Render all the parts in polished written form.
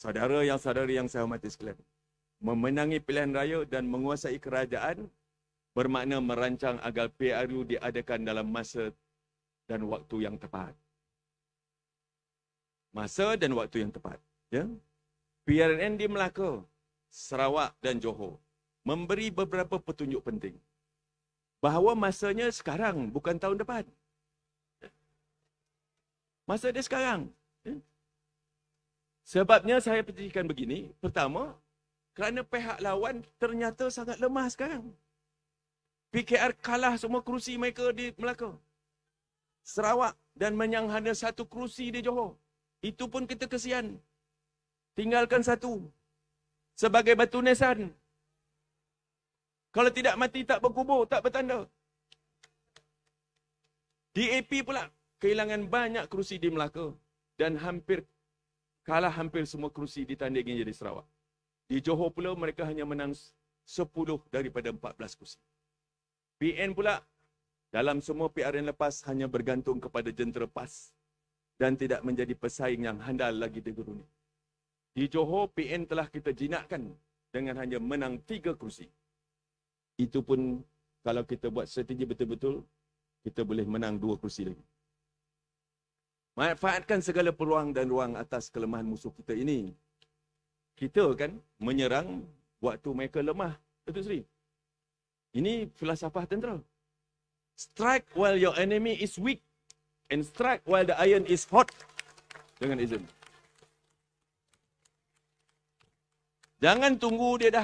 saudari yang saya hormati sekalian, memenangi pilihan raya dan menguasai kerajaan bermakna merancang agar PRU diadakan dalam masa dan waktu yang tepat. Masa dan waktu yang tepat. Ya? PRN di Melaka, Sarawak dan Johor memberi beberapa petunjuk penting bahawa masanya sekarang, bukan tahun depan. Masa dia sekarang. Ya? Sebabnya saya petikan begini. Pertama, kerana pihak lawan ternyata sangat lemah sekarang. PKR kalah semua kerusi mereka di Melaka, Sarawak dan menyang hanya satu kerusi di Johor. Itu pun kita kesian. Tinggalkan satu sebagai batu nisan. Kalau tidak mati tak berkubur, tak bertanda. DAP pula kehilangan banyak kerusi di Melaka dan kalah hampir semua kerusi ditandingi di Sarawak. Di Johor pula mereka hanya menang 10 daripada 14 kerusi. PN pula dalam semua PRN lepas hanya bergantung kepada jentera PAS dan tidak menjadi pesaing yang handal lagi di dunia. Di Johor, PN telah kita jinakkan dengan hanya menang 3 kerusi. Itu pun kalau kita buat strategi betul-betul, kita boleh menang 2 kerusi lagi. Manfaatkan segala peluang dan ruang atas kelemahan musuh kita ini. Kita kan menyerang waktu mereka lemah. Betul Sri? Ini filsafah tentera. Strike while your enemy is weak and strike while the iron is hot. Dengan izin. Jangan tunggu dia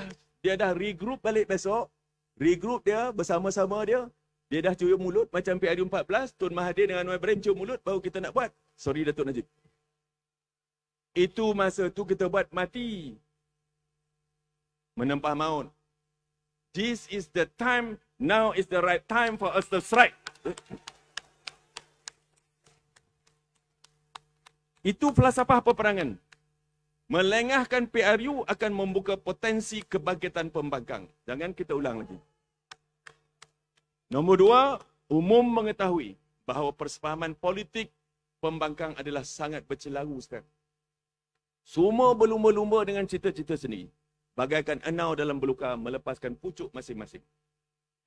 dah regroup balik besok. Regroup dia bersama-sama dia. Dia dah cium mulut macam PRU 14. Tun Mahathir dengan Anwar Ibrahim cium mulut baru kita nak buat. Sorry Datuk Najib. Itu masa tu kita buat mati. Menempah maut. This is the time. Now is the right time for us to strike. Itu filsafah peperangan. Melengahkan PRU akan membuka potensi kebangkitan pembangkang. Jangan kita ulang lagi. Nombor 2, umum mengetahui bahawa persefahaman politik pembangkang adalah sangat bercelaru sekarang. Semua berlumba-lumba dengan cita-cita sendiri. Bagaikan enau dalam belukar melepaskan pucuk masing-masing.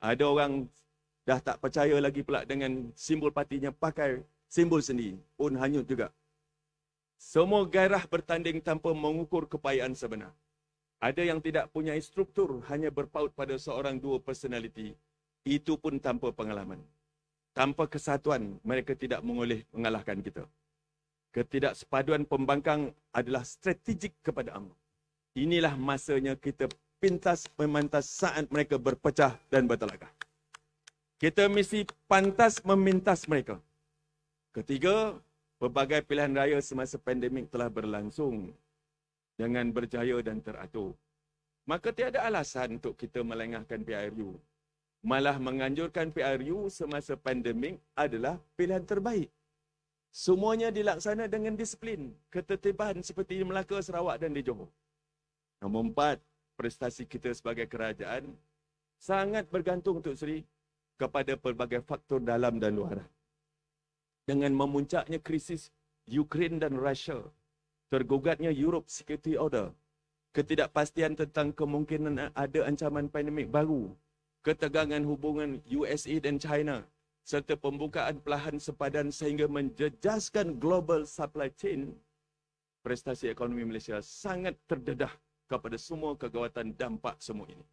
Ada orang dah tak percaya lagi pula dengan simbol partinya, pakai simbol sendiri. Pun hanyut juga. Semua gairah bertanding tanpa mengukur kepayaan sebenar. Ada yang tidak punya struktur, hanya berpaut pada seorang dua personaliti. Itu pun tanpa pengalaman. Tanpa kesatuan, mereka tidak boleh mengalahkan kita. Ketidaksepaduan pembangkang adalah strategik kepada UMNO. Inilah masanya kita pintas memantas saat mereka berpecah dan bertelagah. Kita mesti pantas memintas mereka. Ketiga, pelbagai pilihan raya semasa pandemik telah berlangsung dengan berjaya dan teratur. Maka tiada alasan untuk kita melengahkan PRU. Malah menganjurkan PRU semasa pandemik adalah pilihan terbaik. Semuanya dilaksana dengan disiplin, ketertiban seperti di Melaka, Sarawak dan di Johor. Nombor 4, prestasi kita sebagai kerajaan sangat bergantung Tok Seri kepada pelbagai faktor dalam dan luaran. Dengan memuncaknya krisis Ukraine dan Rusia, tergugatnya Europe Security Order, ketidakpastian tentang kemungkinan ada ancaman pandemik baru, ketegangan hubungan USA dan China, serta pembukaan perlahan sepadan sehingga menjejaskan global supply chain, prestasi ekonomi Malaysia sangat terdedah kepada semua kegawatan dampak semua ini.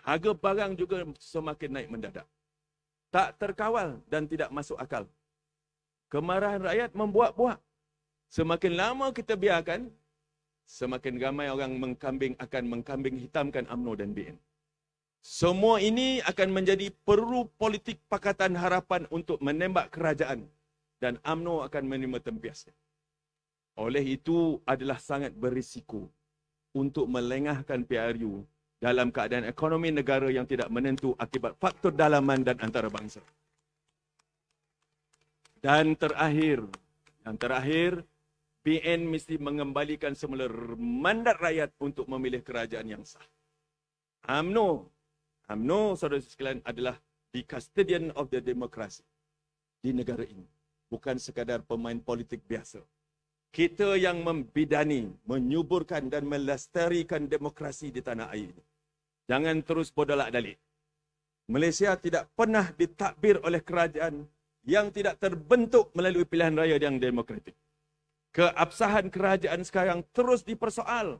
Harga barang juga semakin naik mendadak. Tak terkawal dan tidak masuk akal. Kemarahan rakyat membuat-buat. Semakin lama kita biarkan, semakin ramai orang akan mengkambing hitamkan UMNO dan BN. Semua ini akan menjadi perlu politik Pakatan Harapan untuk menembak kerajaan dan UMNO akan menerima tempiasnya. Oleh itu adalah sangat berisiko untuk melengahkan PRU dalam keadaan ekonomi negara yang tidak menentu akibat faktor dalaman dan antarabangsa. Dan yang terakhir, BN mesti mengembalikan semula mandat rakyat untuk memilih kerajaan yang sah. UMNO, saudara sekalian, adalah the custodian of the democracy di negara ini. Bukan sekadar pemain politik biasa. Kita yang membidani, menyuburkan dan melestarikan demokrasi di tanah air ini. Jangan terus bodolak-dalik. Malaysia tidak pernah ditadbir oleh kerajaan yang tidak terbentuk melalui pilihan raya yang demokratik. Keabsahan kerajaan sekarang terus dipersoal.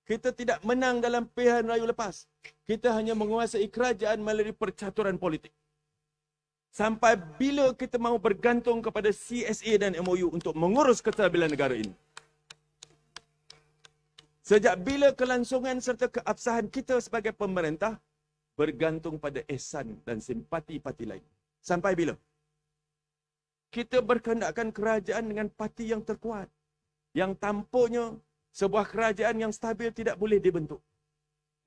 Kita tidak menang dalam pilihan raya lepas. Kita hanya menguasai kerajaan melalui percaturan politik. Sampai bila kita mahu bergantung kepada CSA dan MOU untuk mengurus kestabilan negara ini? Sejak bila kelangsungan serta keabsahan kita sebagai pemerintah bergantung pada ihsan dan simpati parti lain? Sampai bila? Kita berkehendakkan kerajaan dengan parti yang terkuat, yang tanpanya sebuah kerajaan yang stabil tidak boleh dibentuk.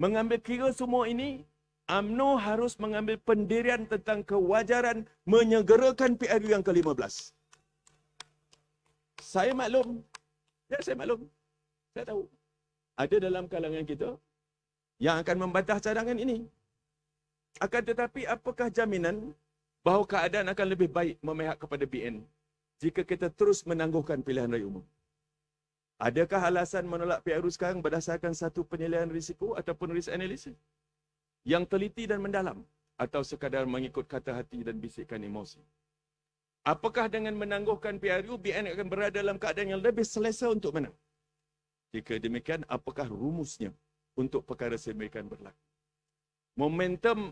Mengambil kira semua ini, UMNO harus mengambil pendirian tentang kewajaran menyegerakan PRU yang ke-15. Saya maklum. Ya, saya maklum. Saya tahu. Ada dalam kalangan kita yang akan membantah cadangan ini. Akan tetapi, apakah jaminan bahawa keadaan akan lebih baik memihak kepada BN jika kita terus menangguhkan pilihan raya umum? Adakah alasan menolak PRU sekarang berdasarkan satu penilaian risiko ataupun risk analysis yang teliti dan mendalam, atau sekadar mengikut kata hati dan bisikan emosi? Apakah dengan menangguhkan PRU, BN akan berada dalam keadaan yang lebih selesa untuk menang? Jika demikian, apakah rumusnya untuk perkara sedemikian berlaku? Momentum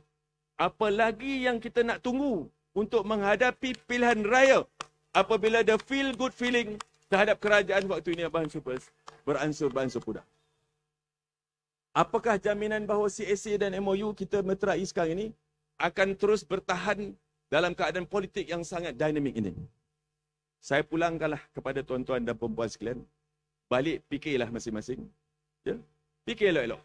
apa lagi yang kita nak tunggu untuk menghadapi pilihan raya apabila ada feel good feeling terhadap kerajaan waktu ini beransur-beransur pudar? Apakah jaminan bahawa CSA dan MOU kita meterai sekarang ini akan terus bertahan dalam keadaan politik yang sangat dinamik ini? Saya pulangkanlah kepada tuan-tuan dan puan-puan sekalian, balik fikirlah masing-masing. Ya? Fikir elok-elok.